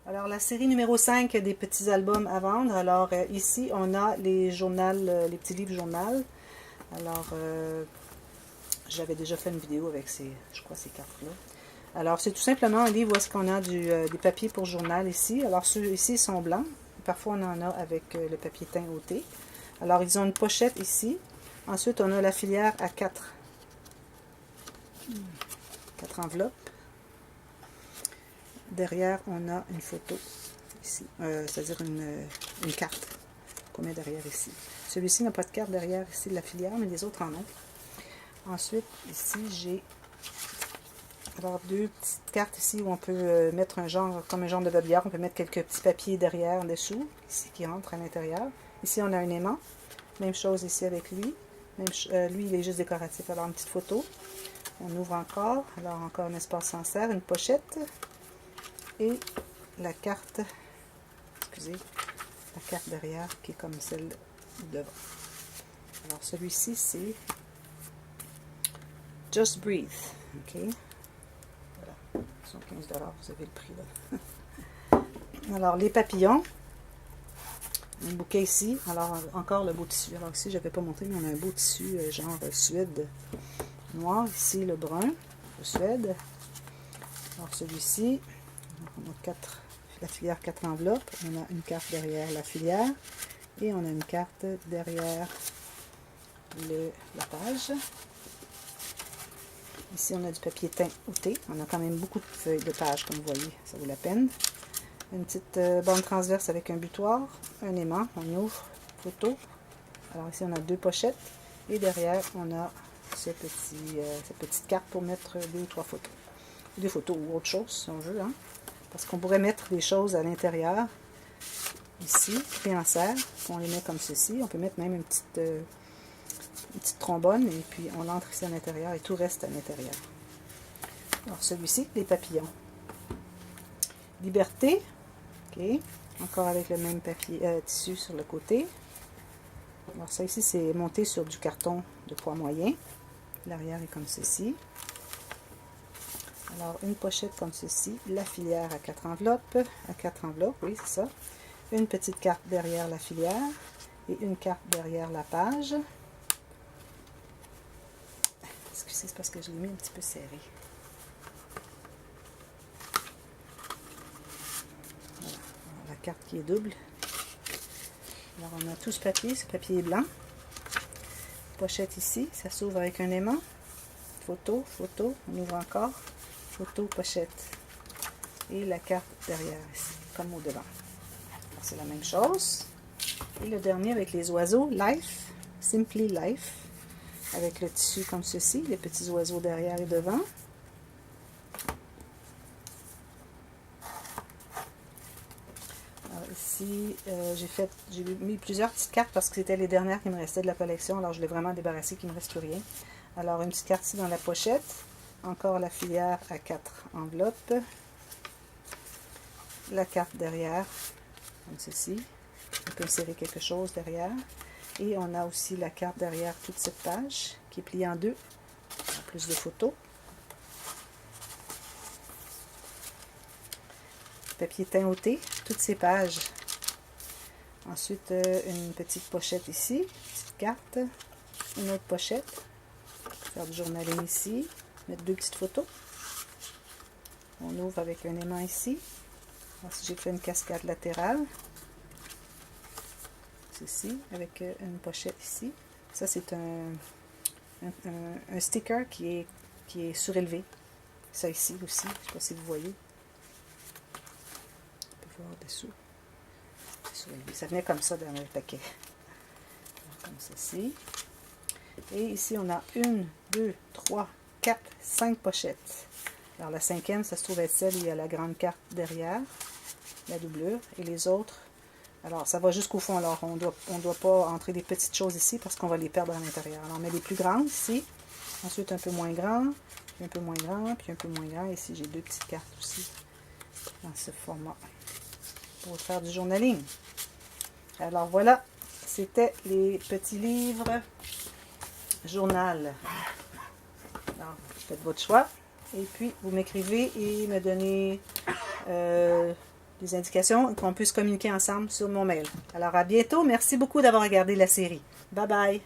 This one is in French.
Alors, la série numéro 5 des petits albums à vendre. Alors, ici, on a les les petits livres journal. Alors, j'avais déjà fait une vidéo avec je crois, ces cartes-là. Alors, c'est tout simplement un livre où est-ce qu'on a des papiers pour journal ici. Alors, ceux ici sont blancs. Parfois, on en a avec le papier teint ôté. Alors, ils ont une pochette ici. Ensuite, on a la filière à 4 enveloppes. Derrière, on a une photo ici, c'est-à-dire une carte qu'on met derrière ici. Celui-ci n'a pas de carte derrière ici de la filière, mais les autres en ont. Ensuite, ici, j'ai alors deux petites cartes ici où on peut mettre comme un genre de babillard, on peut mettre quelques petits papiers derrière, en dessous, ici qui rentrent à l'intérieur. Ici, on a un aimant. Même chose ici avec lui. Lui, il est juste décoratif. Alors, une petite photo. On ouvre encore. Alors, encore un espace sans serre, une pochette. Et la carte, excusez, la carte derrière qui est comme celle devant. Alors, celui-ci, c'est Just Breathe. OK. Voilà. 15 $, vous avez le prix là. Alors, les papillons. Un bouquet ici. Alors, encore le beau tissu. Alors, ici, je n'avais pas montré, mais on a un beau tissu genre Suède noir. Ici, le brun de Suède. Alors, celui-ci, on a la filière 4 enveloppes. On a une carte derrière la filière. Et on a une carte derrière la page. Ici, on a du papier teint outé. On a quand même beaucoup de feuilles de pages, comme vous voyez. Ça vaut la peine. Une petite bande transverse avec un butoir, un aimant, on ouvre, photo. Alors ici on a deux pochettes et derrière on a cette petite carte pour mettre 2 ou 3 photos. Des photos ou autre chose si on veut, hein? Parce qu'on pourrait mettre des choses à l'intérieur, ici, pris en serre, on les met comme ceci. On peut mettre même une petite trombone et puis on l'entre ici à l'intérieur et tout reste à l'intérieur. Alors celui-ci, les papillons. Liberté. Okay. Encore avec le même tissu sur le côté. Alors ça ici, c'est monté sur du carton de poids moyen. L'arrière est comme ceci. Alors une pochette comme ceci. La filière à 4 enveloppes. À 4 enveloppes, oui, c'est ça. Une petite carte derrière la filière. Et une carte derrière la page. Excusez, c'est parce que je l'ai mis un petit peu serré. Carte qui est double. Alors on a tout ce papier est blanc. Pochette ici, ça s'ouvre avec un aimant. Photo, photo, on ouvre encore. Photo, pochette. Et la carte derrière ici, comme au devant. C'est la même chose. Et le dernier avec les oiseaux, Life, Simply Life. Avec le tissu comme ceci, les petits oiseaux derrière et devant. Ici, j'ai mis plusieurs petites cartes parce que c'était les dernières qui me restaient de la collection. Alors, je l'ai vraiment débarrassé, qu'il ne me reste plus rien. Alors, une petite carte ici dans la pochette. Encore la filière à 4 enveloppes. La carte derrière, comme ceci. On peut insérer quelque chose derrière. Et on a aussi la carte derrière toute cette page qui est pliée en deux. Plus de photos. Papier teint ôté, toutes ces pages. Ensuite, une petite pochette ici, une petite carte, une autre pochette, faire du journaling ici, mettre 2 petites photos. On ouvre avec un aimant ici. Ensuite, j'ai fait une cascade latérale. Ceci, avec une pochette ici. Ça, c'est un sticker qui est surélevé. Ça ici aussi, je ne sais pas si vous voyez. Dessous. Ça venait comme ça dans le paquet. Comme ceci. Et ici, on a 1, 2, 3, 4, 5 pochettes. Alors, la cinquième, ça se trouve être celle où il y a la grande carte derrière, la doublure. Et les autres, alors, ça va jusqu'au fond. Alors, on doit pas entrer des petites choses ici parce qu'on va les perdre à l'intérieur. Alors, on met les plus grandes ici. Ensuite, un peu moins grand, puis un peu moins grand, puis un peu moins grand. Ici, j'ai 2 petites cartes aussi dans ce format. Pour faire du journaling. Alors voilà, c'était les petits livres journal. Alors, faites votre choix. Et puis, vous m'écrivez et me donnez des des indications, qu'on puisse communiquer ensemble sur mon mail. Alors, à bientôt. Merci beaucoup d'avoir regardé la série. Bye bye!